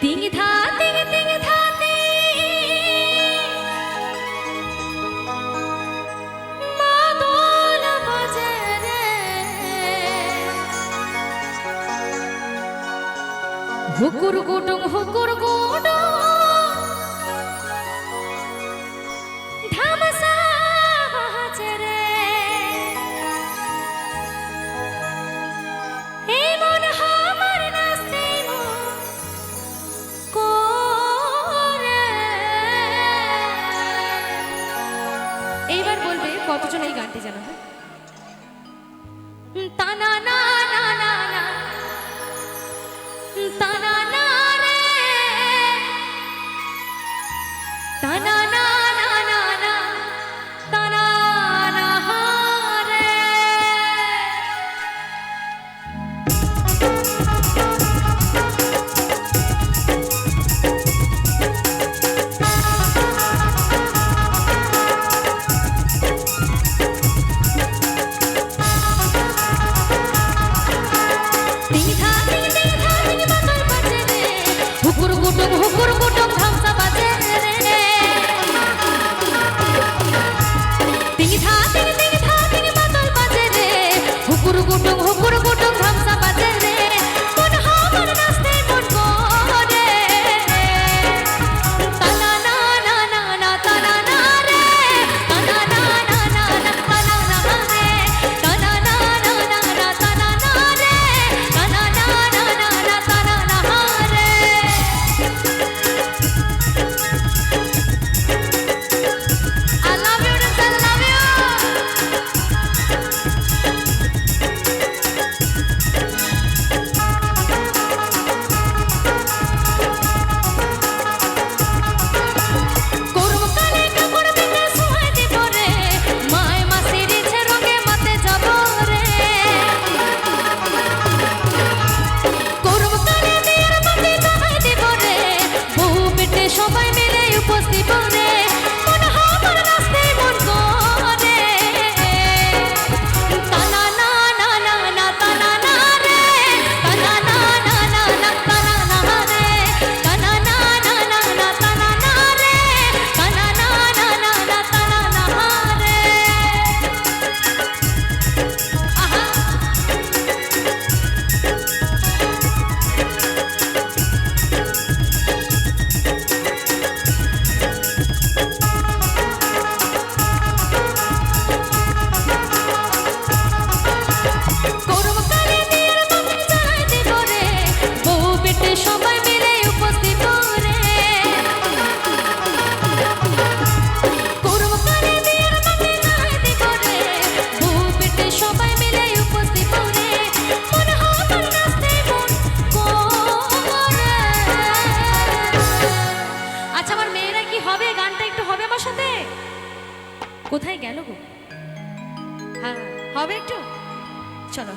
তিং ধা তিং তিং ধা মাদল বাজে রে, হুকুর গুডুং হুকুর গুডুং ধামসা বাজে রে। এই মন আমার নাচতে করে। এইবার বলবে কতজন এই গানটি জানো? তানা না না না না তানা না রে, তানা না না না না তানা না রে। হুকুর গুটুম ধামসা বাজে রে, তিং ধা তিং তিং ধা তিং মাদল বাজে রে, হুকুর গুটুম ধামসা বাজে রে। মন আমার নাচতে মন করে। তানা না না না না তানা না রে, তানা না না না না তানা না রে, তানা না না না না তানা না রে, তানা না না না না তানা না রে। I love you, I love you. করম কানে কাপড় বিনে সোহাই দিব রে, মায় মাসির ইচ্ছে রঙে মাতে যাব রে। করম কানে বিয়ের মাতে জানাই দিব রে, বউ বেটে সবাই মিলে উপস্থিত রে। মন আমার নাচতে মন করে। তানা না না না না তানা না রে, তানা না না না না তানা না রে, তানা না না না না তানা না রে, তানা না না না না তানা না রে। আহা করম কানে বিয়ের মাতে জানাই দিব রে, বউ বেটে সবাই মিলে উপস্থিত রে। করম কানে বিয়ের মাতে জানাই দিব রে, বউ বেটে সবাই মিলে উপস্থিত রে। মন আমার নাচতে মন করে। আচ্ছা আমার মেয়েরা কি হবে? গানটা একটু হবে আমার সাথে? কোথায় গেল গো? হ্যাঁ হবে একটু, চলো।